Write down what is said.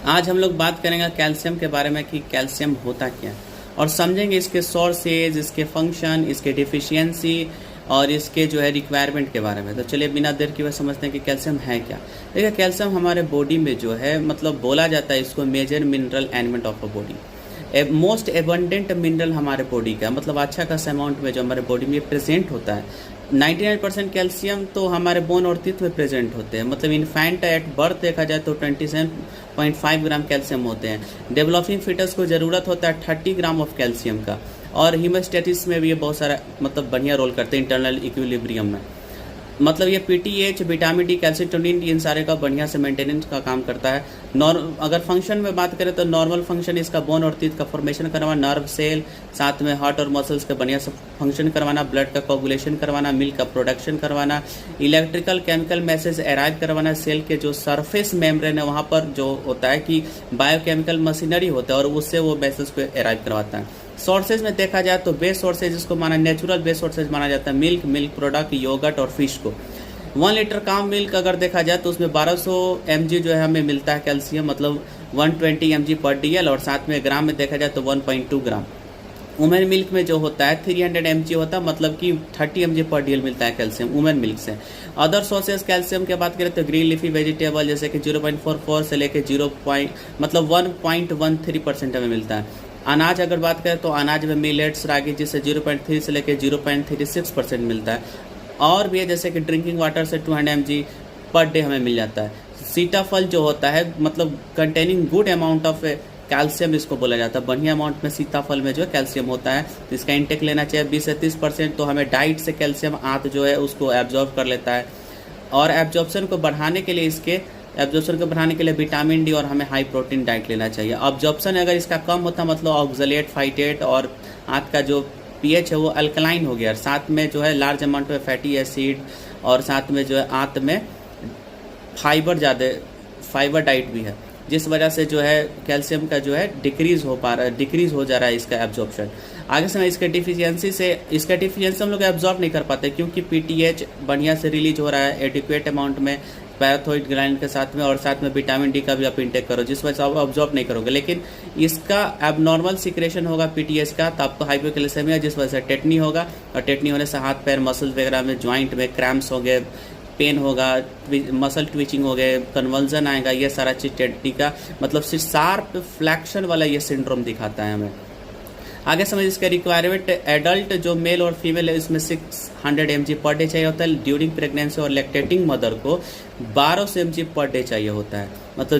आज हम लोग बात करेंगे कैल्शियम के बारे में कि कैल्शियम होता क्या है और समझेंगे इसके सोर्सेज, इसके फंक्शन, इसके डिफिशियंसी और इसके जो है रिक्वायरमेंट के बारे में। तो चलिए बिना देर की वह समझते हैं कि कैल्शियम है क्या। देखिए कैल्शियम हमारे बॉडी में जो है मतलब बोला जाता है इसको major mineral element of a body, most abundant mineral हमारे बॉडी का, मतलब अच्छा खासा अमाउंट में जो हमारे बॉडी में प्रेजेंट होता है। 99% कैल्शियम तो हमारे बोन और टीथ में प्रेजेंट होते हैं। मतलब इन्फेंट एट बर्थ देखा जाए तो 27.5 ग्राम कैल्शियम होते हैं। डेवलपिंग फीटस को ज़रूरत होता है 30 ग्राम ऑफ कैल्शियम का। और हीमोस्टेटिस में भी ये बहुत सारा मतलब बढ़िया रोल करते हैं इंटरनल इक्विलिब्रियम में। मतलब ये पीटीएच, विटामिन डी, कैल्शिटोनिन, इन सारे का बढ़िया से मेंटेनेंस का काम करता है। अगर फंक्शन में बात करें तो नॉर्मल फंक्शन इसका बोन और टीथ का फॉर्मेशन करवाना, नर्व सेल, साथ में हार्ट और मसल्स का बढ़िया से फंक्शन करवाना, ब्लड का कोगुलेशन करवाना, मिल्क का प्रोडक्शन करवाना, इलेक्ट्रिकल केमिकल मैसेज अराइव करवाना, सेल के जो सरफेस मेम्ब्रेन है वहाँ पर जो होता है कि बायोकेमिकल मशीनरी होता है और उससे वो मैसेज को अराइव करवाता है। सोर्सेज में देखा जाए तो बेस सोर्सेज इसको माना नेचुरल बेस सोर्सेज माना जाता है, मिल्क, मिल्क प्रोडक्ट, योगर्ट और फिश को। 1 लीटर काम मिल्क अगर देखा जाए तो उसमें 1200 mg जो है हमें मिलता है कैल्शियम, मतलब 120 mg पर DL, और साथ में ग्राम में देखा जाए तो 1.2 ग्राम। वुमेन मिल्क में जो होता है 300 mg होता है, मतलब कि 30 mg पर DL मिलता है कैल्शियम वुमेन मिल्क से। अदर सोर्सेज कैल्शियम की बात करें तो ग्रीन लीफी वेजिटेबल जैसे कि 0.44 से लेकर 1.13% हमें मिलता है। अनाज अगर बात करें तो अनाज में मिलेट्स, रागी जिससे 0.3 से लेकर 0.36% मिलता है। और भी है जैसे कि ड्रिंकिंग वाटर से 200 mg पर डे हमें मिल जाता है। सीताफल जो होता है मतलब containing good amount of calcium इसको बोला जाता है। बढ़िया अमाउंट में सीताफल में जो है कैल्शियम होता है, इसका इंटेक लेना चाहिए 20 से 30%। तो हमें डाइट से कैल्शियम आंत जो है उसको एब्जॉर्ब कर लेता है। और एब्जॉर्प्शन को बढ़ाने के लिए विटामिन डी और हमें हाई प्रोटीन डाइट लेना चाहिए। एब्जॉर्प्शन अगर इसका कम होता मतलब ऑक्सलेट, फाइटेट और आंत का जो पीएच है वो अल्कलाइन हो गया, साथ में जो है लार्ज अमाउंट में फैटी एसिड और साथ में जो है आंत में फाइबर डाइट भी है, जिस वजह से जो है कैल्शियम का जो है डिक्रीज हो जा रहा है इसका एब्जॉर्प्शन। आगे समय इसका डिफिशियंसी हम लोग एब्जॉर्ब नहीं कर पाते क्योंकि पीटीएच बढ़िया से रिलीज हो रहा है एडिक्वेट अमाउंट में पैराथोइड ग्लैंड के साथ में, और साथ में विटामिन डी का भी आप इंटेक करो, जिस वजह से आप ऑब्जॉर्व नहीं करोगे। लेकिन इसका एबनॉर्मल सिक्रेशन होगा पीटीएच का, तो आपको हाइपोकैल्शियमिया जिस वजह से टेटनी होगा, और टेटनी होने से हाथ पैर मसल वगैरह में ज्वाइंट में क्रैम्प्स हो गए, पेन होगा, मसल ट्विचिंग हो गए, कन्वल्जन आएगा, ये सारा चीज़ टेटनी का मतलब शार्प फ्लैक्शन वाला ये सिंड्रोम दिखाता है हमें। आगे समझ इसका रिक्वायरमेंट, एडल्ट जो मेल और फीमेल है इसमें 600 mg पर डे चाहिए होता है। ड्यूरिंग प्रेगनेंसी और लैक्टेटिंग मदर को 1200 mg पर डे चाहिए होता है। मतलब